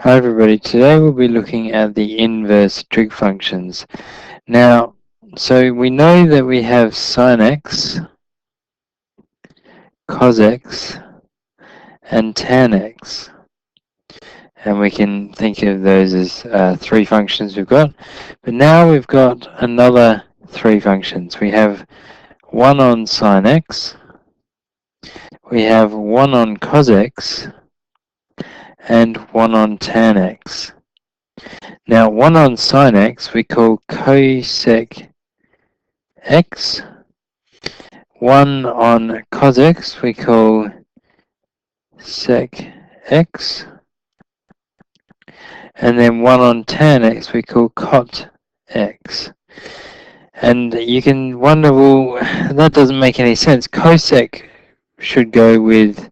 Hi everybody, today we'll be looking at the inverse trig functions. Now, so we know that we have sin x, cos x, and tan x. And we can think of those as three functions we've got. But now we've got another three functions. We have one on sin x, we have one on cos x, and one on tan x. Now, one on sin x we call cosec x. One on cos x we call sec x. And then one on tan x we call cot x. And you can wonder, well, that doesn't make any sense. Cosec should go with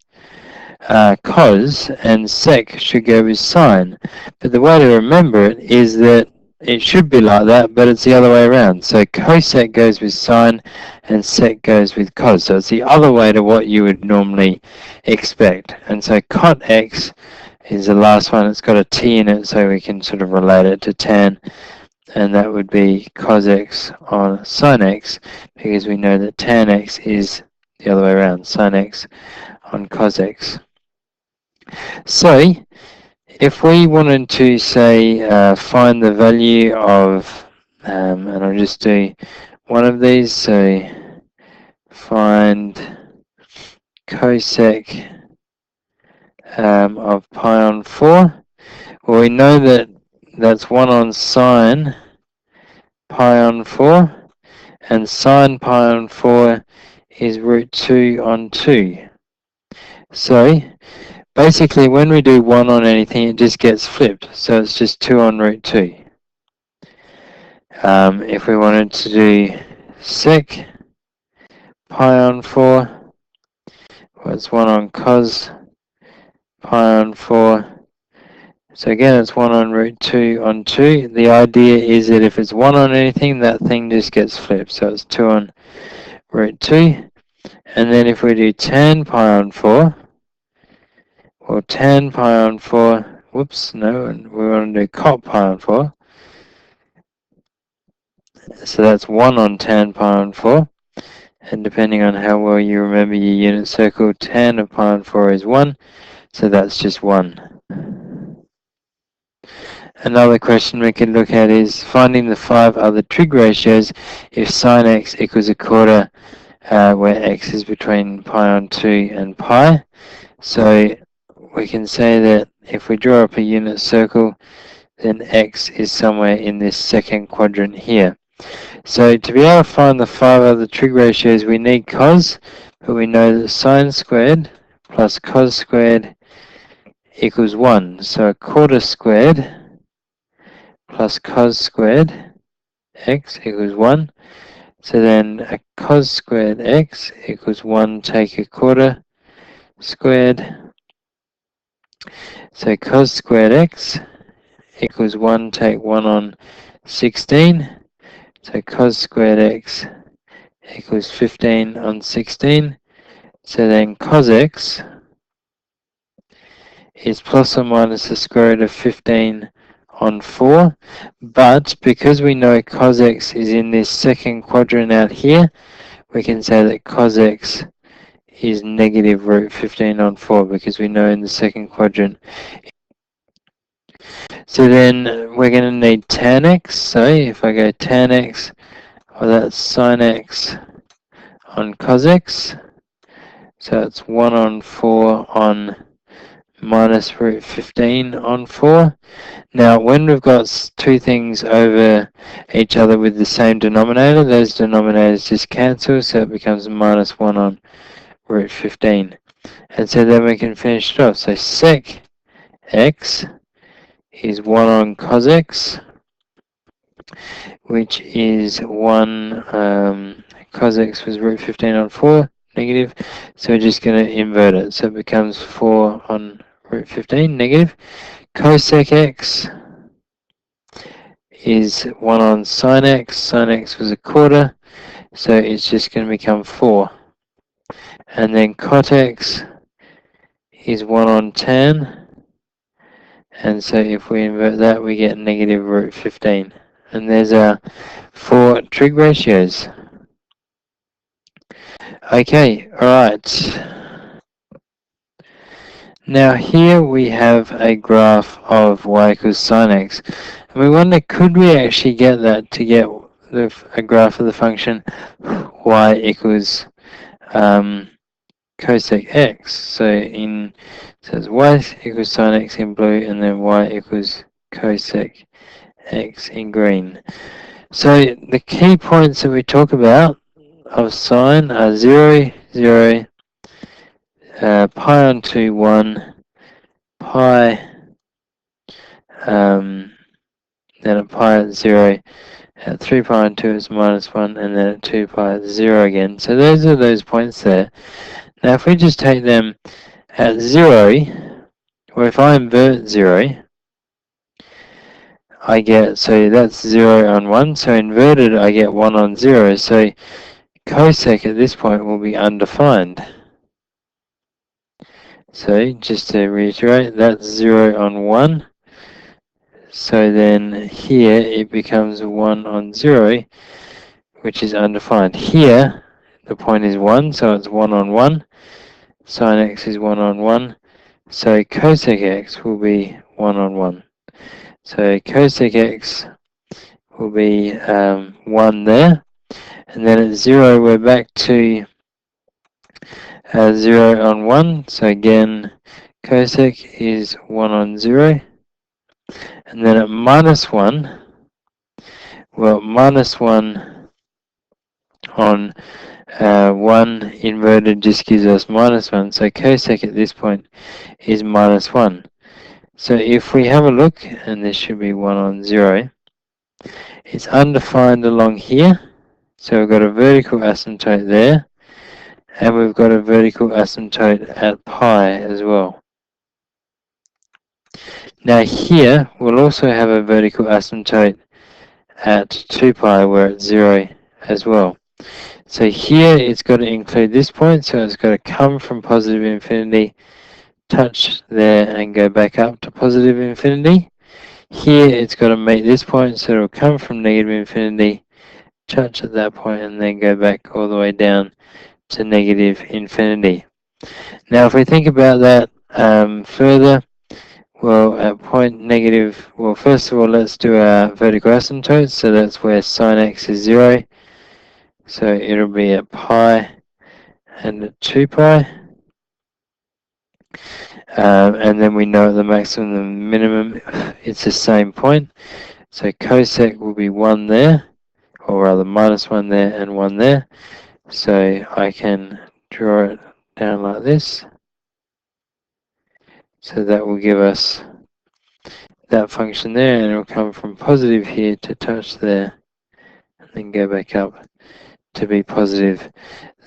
cos and sec should go with sine. But the way to remember it is that it should be like that, but it's the other way around. So cosec goes with sine and sec goes with cos. So it's the other way to what you would normally expect. And so cot x is the last one. It's got a t in it, so we can sort of relate it to tan. And that would be cos x on sin x, because we know that tan x is the other way around, sin x on cos x. So, if we wanted to say find the value of, and I'll just do one of these, so find cosec of pi on 4. Well, we know that that's 1 on sine pi on 4, and sine pi on 4 is root 2 on 2. So, basically, when we do 1 on anything, it just gets flipped. So it's just 2 on root 2. If we wanted to do sec pi on 4, well, it's 1 on cos pi on 4. So again, it's 1 on root 2 on 2. The idea is that if it's 1 on anything, that thing just gets flipped. So it's 2 on root 2. And then if we do tan pi on 4, well, tan pi on 4, whoops, no, and we want to do cot pi on 4. So that's 1 on tan pi on 4. And depending on how well you remember your unit circle, tan of pi on 4 is 1. So that's just 1. Another question we can look at is finding the 5 other trig ratios if sin x equals a quarter, where x is between pi on 2 and pi. So we can say that if we draw up a unit circle, then x is somewhere in this second quadrant here. So to be able to find the 5 other trig ratios, we need cos, but we know that sine squared plus cos squared equals 1. So a quarter squared plus cos squared x equals 1. So then a cos squared x equals 1 take a quarter squared. So cos squared x equals 1 take 1 on 16. So cos squared x equals 15 on 16. So then cos x is plus or minus the square root of 15 on 4. But because we know cos x is in this second quadrant out here, we can say that cos x is negative root 15 on 4, because we know in the second quadrant. So then we're going to need tan x. So if I go tan x, well, that's sin x on cos x. So it's 1 on 4 on minus root 15 on 4. Now, when we've got two things over each other with the same denominator, those denominators just cancel, so it becomes minus 1 on root 15. And so then we can finish it off. So sec x is 1 on cos x, which is 1, cos x was root 15 on 4, negative. So we're just going to invert it. So it becomes 4 on root 15, negative. Cosec x is 1 on sin x. Sin x was a quarter, so it's just going to become 4. And then cot x is 1 on tan, And so if we invert that, we get negative root 15. And there's our 4 trig ratios. Okay, alright. Now here we have a graph of y equals sine x. And we wonder, could we actually get that to get a graph of the function y equals cosec x? So it says y equals sine x in blue, and then y equals cosec x in green. So the key points that we talk about of sine are 0, 0, pi on 2, 1, pi, then at pi at 0, at 3 pi on 2 is minus 1, and then at 2 pi it's 0 again. So those are those points there. Now if we just take them at 0, or if I invert 0, I get, so that's 0 on 1, so inverted I get 1 on 0, so cosec at this point will be undefined. So just to reiterate, that's 0 on 1, so then here it becomes 1 on 0, which is undefined. Here the point is 1, so it's 1 on 1, sine x is 1 on 1, so cosec x will be 1 on 1. So cosec x will be 1 there, and then at 0 we're back to 0 on 1, so again cosec is 1 on 0, and then at minus 1, well, minus 1 on 1 inverted just gives us minus 1, so cosec at this point is minus 1. So if we have a look, and this should be 1 on 0, it's undefined along here, so we've got a vertical asymptote there, and we've got a vertical asymptote at pi as well. Now here, we'll also have a vertical asymptote at 2 pi, where it's 0 as well. So here it's got to include this point, so it's got to come from positive infinity, touch there, and go back up to positive infinity. Here it's got to make this point, so it'll come from negative infinity, touch at that point, and then go back all the way down to negative infinity. Now if we think about that further, well, at point negative, well, first of all, let's do our vertical asymptotes. So that's where sine x is 0. So it'll be at pi and at 2 pi. And then we know at the maximum and the minimum, it's the same point. So cosec will be 1 there, or rather minus 1 there and 1 there. So I can draw it down like this. So that will give us that function there, and it will come from positive here to touch there, and then go back up to be positive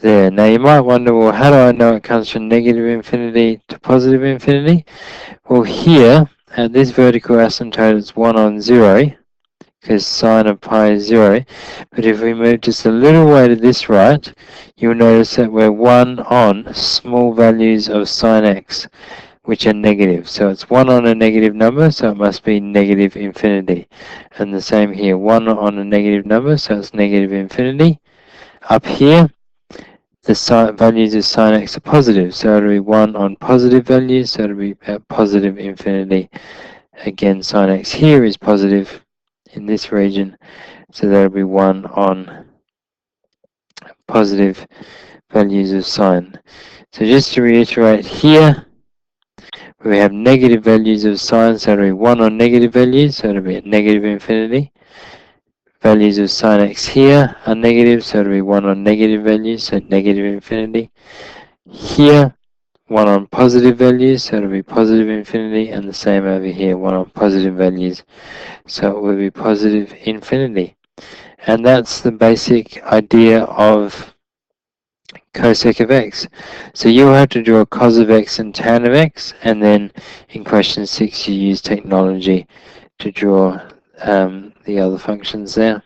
there. Now you might wonder, well, how do I know it comes from negative infinity to positive infinity? Well, here at this vertical asymptote it's 1 on 0, because sine of pi is 0. But if we move just a little way to this right, you'll notice that we're 1 on small values of sine x, which are negative. So it's 1 on a negative number, so it must be negative infinity. And the same here, 1 on a negative number, so it's negative infinity. Up here, the values of sine x are positive, so it'll be 1 on positive values, so it'll be at positive infinity. Again, sine x here is positive in this region, so that'll be 1 on positive values of sine. So just to reiterate here, we have negative values of sine, so it'll be 1 on negative values, so it'll be at negative infinity. Values of sine x here are negative, so it'll be 1 on negative values, so negative infinity. Here, 1 on positive values, so it'll be positive infinity, and the same over here, 1 on positive values, so it will be positive infinity. And that's the basic idea of cosec of x. So you'll have to draw cos of x and tan of x, and then in question 6 you use technology to draw the other functions there.